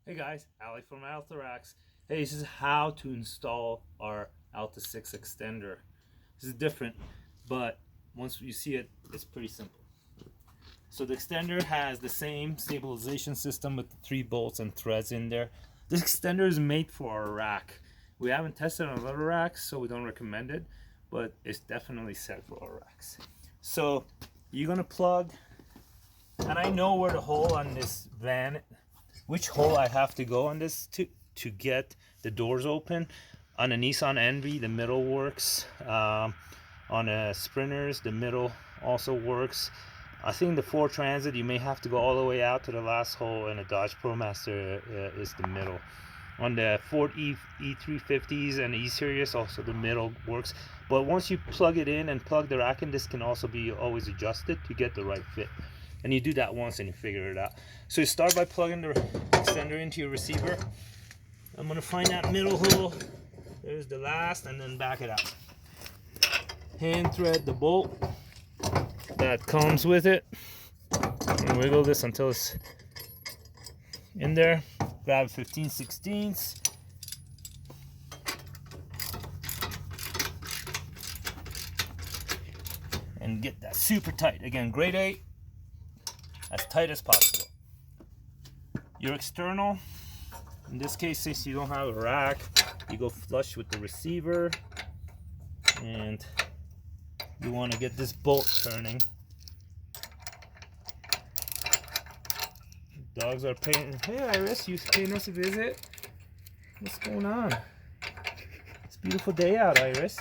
Hey guys, Ali from ALTA SIX. Hey, this is how to install our ALTA SIX Extender. This is different, but once you see it, it's pretty simple. So the extender has the same stabilization system with the 3 bolts and threads in there. This extender is made for our rack. We haven't tested on other racks, so we don't recommend it, but it's definitely set for our racks. So you're gonna plug, and I know where the hole on this van, which hole I have to go on this to get the doors open. On a Nissan Envy, the middle works. On a Sprinters, the middle also works. I think the Ford Transit, you may have to go all the way out to the last hole, and a Dodge ProMaster is the middle. On the Ford E350s and E-Series, also the middle works. But once you plug it in and plug the rack in, this can also be always adjusted to get the right fit. And you do that once and you figure it out. So you start by plugging the extender into your receiver. I'm gonna find that middle hole. There's the last, and then back it out. Hand thread the bolt that comes with it, and wiggle this until it's in there. Grab 15/16. And get that super tight. Again, grade 8, as tight as possible. Your external, in this case, since you don't have a rack, you go flush with the receiver, and you want to get this bolt turning. Dogs are paying. Hey Iris, you paying us a visit? What's going on? It's a beautiful day out, Iris.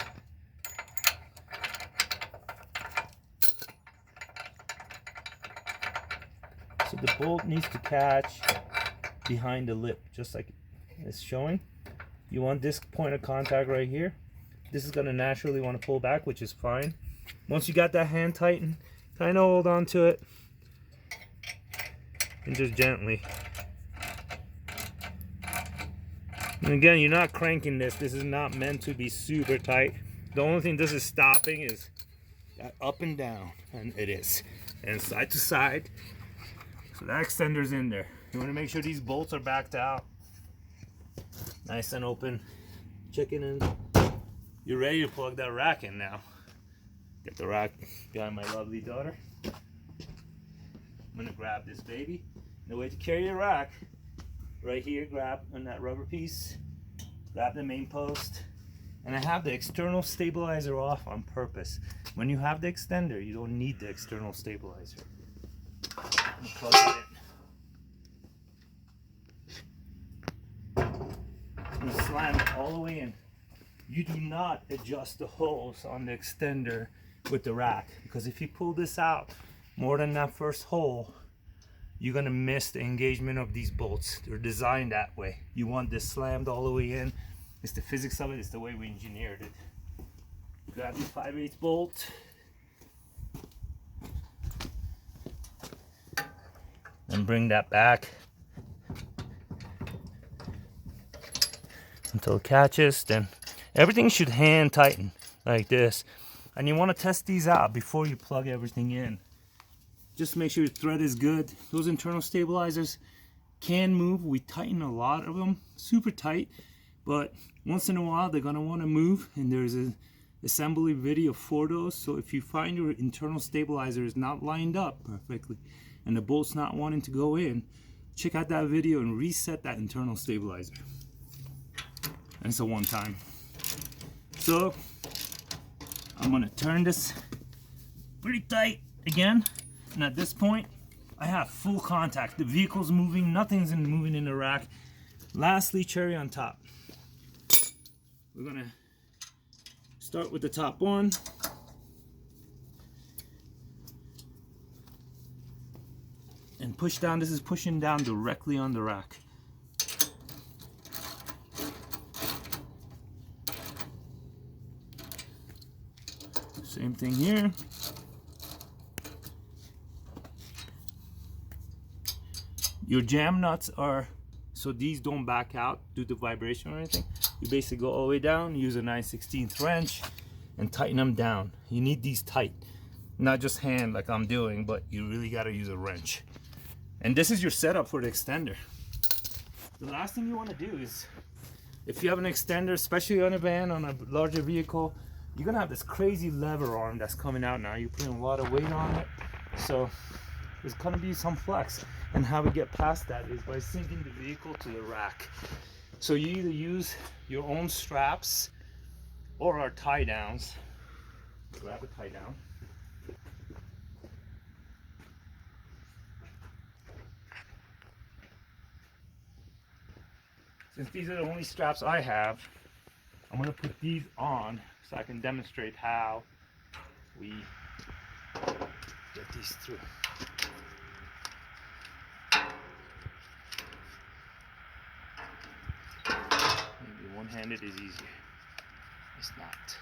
So the bolt needs to catch behind the lip, just like it's showing. You want this point of contact right here. This is gonna naturally want to pull back, which is fine. Once you got that hand tightened, kind of hold on to it and just gently. And again, you're not cranking this. This is not meant to be super tight. The only thing this is stopping is that up and down, and it is, and side to side. So that extender's in there. You want to make sure these bolts are backed out, nice and open. Check it in. You're ready to plug that rack in now. Get the rack behind my lovely daughter. I'm gonna grab this baby. The way to carry the rack, right here, grab on that rubber piece, grab the main post, and I have the external stabilizer off on purpose. When you have the extender, you don't need the external stabilizer. Plug it in. I'm gonna slam it all the way in. You do not adjust the holes on the extender with the rack, because if you pull this out more than that first hole, you're gonna miss the engagement of these bolts. They're designed that way. You want this slammed all the way in. It's the physics of it. It's the way we engineered it. Grab your 5/8 bolt. And bring that back until it catches. Then everything should hand tighten like this. And you want to test these out before you plug everything in. Just make sure your thread is good. Those internal stabilizers can move. We tighten a lot of them super tight, but once in a while they're gonna want to move, and there's an assembly video for those. So if you find your internal stabilizer is not lined up perfectly and the bolt's not wanting to go in, check out that video and reset that internal stabilizer. And it's a one time. So I'm gonna turn this pretty tight again, and at this point I have full contact. The vehicle's moving, nothing's moving in the rack. Lastly, cherry on top, we're gonna start with the top one. And push down. This is pushing down directly on the rack. Same thing here. Your jam nuts are, so these don't back out due to vibration or anything. You basically go all the way down, use a 9/16 wrench, and tighten them down. You need these tight, not just hand like I'm doing, but you really got to use a wrench. And this is your setup for the extender. the last thing you want to do is, if you have an extender, especially on a van, on a larger vehicle, you're gonna have this crazy lever arm that's coming out now. You're putting a lot of weight on it, so there's gonna be some flex. And how we get past that is by sinking the vehicle to the rack. So you either use your own straps or our tie downs. Grab a tie down. Since these are the only straps I have, I'm going to put these on so I can demonstrate how we get these through. Maybe one-handed is easier. It's not.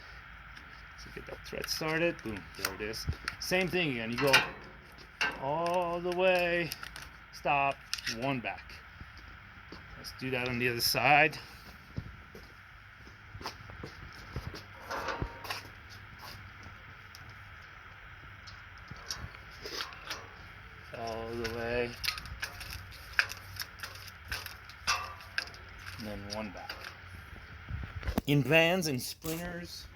So get that thread started. Boom, there it is. Same thing again. You go all the way, stop, one back. Let's do that on the other side. All the way, and then one back. In vans, in Sprinters,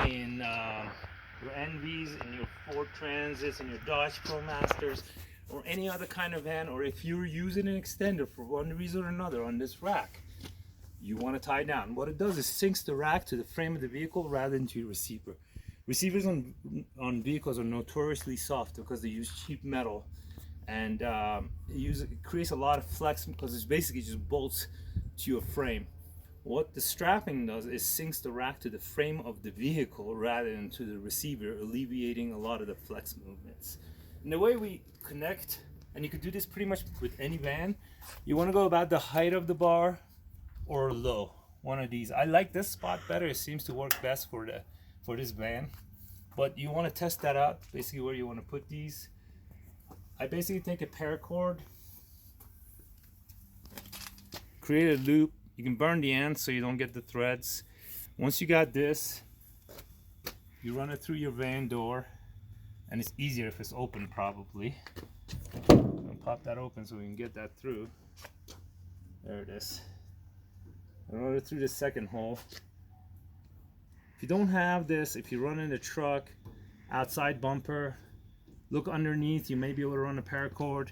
in your Envies, in your Ford Transits, in your Dodge ProMasters, or any other kind of van, or if you're using an extender for one reason or another on this rack, you want to tie down. What it does is sinks the rack to the frame of the vehicle rather than to your receiver. Receivers on vehicles are notoriously soft because they use cheap metal, and it creates a lot of flex because it's basically just bolts to your frame. What the strapping does is sinks the rack to the frame of the vehicle rather than to the receiver, alleviating a lot of the flex movements. And the way we connect, and you could do this pretty much with any van, you want to go about the height of the bar or low, one of these. I like this spot better. It seems to work best for this van, but you want to test that out, basically where you want to put these. I basically take a paracord, create a loop. You can burn the ends so you don't get the threads. Once you got this, you run it through your van door, and it's easier if it's open probably. I'll pop that open so we can get that through. There it is. Run it through the second hole. If you don't have this, if you run in the truck, outside bumper, look underneath, you may be able to run a paracord.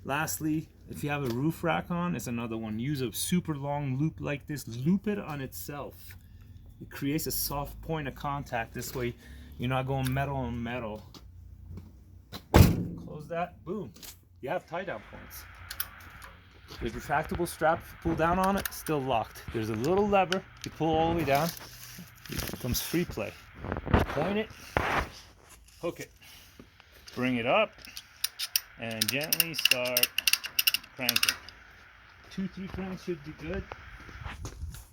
Lastly, if you have a roof rack on, it's another one. Use a super long loop like this, loop it on itself. It creates a soft point of contact. This way you're not going metal on metal. Close that, boom. You have tie down points. The retractable strap, if you pull down on it, still locked. There's a little lever, you pull all the way down, it becomes free play. Point it, hook it, bring it up, and gently start cranking. 2-3 cranks should be good.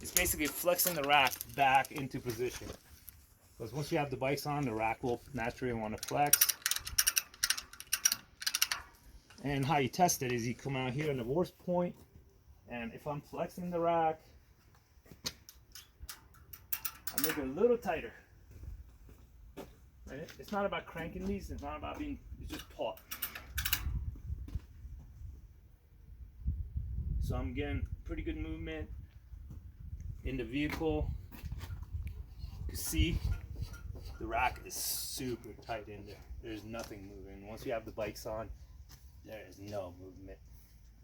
It's basically flexing the rack back into position. Because once you have the bikes on, the rack will naturally want to flex. And how you test it is you come out here on the worst point, and if I'm flexing the rack, I make it a little tighter. Right? It's not about cranking these, it's not about being, it's just taut. So I'm getting pretty good movement in the vehicle. You see, the rack is super tight in there. There's nothing moving. Once you have the bikes on, there is no movement.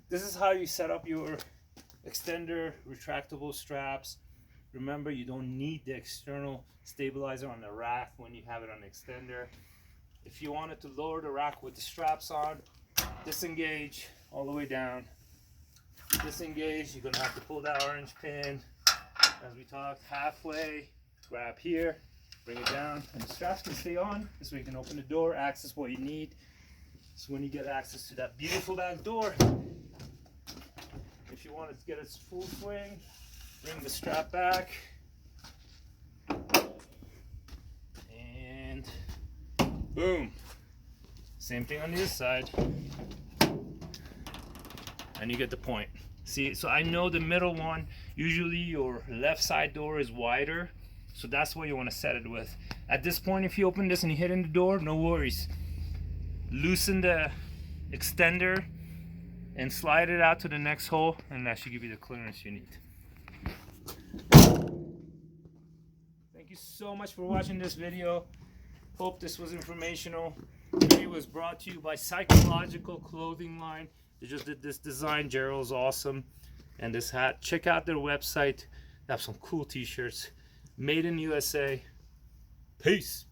This is how you set up your extender retractable straps. Remember, you don't need the external stabilizer on the rack when you have it on the extender. If you wanted to lower the rack with the straps on, disengage all the way down. Disengage, you're gonna have to pull that orange pin, as we talked, halfway, grab here, bring it down, and the straps can stay on. This way you can open the door, access what you need. So when you get access to that beautiful back door, if you want it to get its full swing, bring the strap back, and boom. Same thing on the other side, and you get the point. See, so I know the middle one, usually your left side door is wider, so that's what you want to set it with. At this point, if you open this and you hit in the door, no worries. Loosen the extender and slide it out to the next hole, and that should give you the clearance you need. Thank you so much for watching this video. Hope this was informational. The video was brought to you by Psychological Clothing Line. They just did this design. Gerald's awesome. And this hat. Check out their website. They have some cool t-shirts. Made in USA. Peace.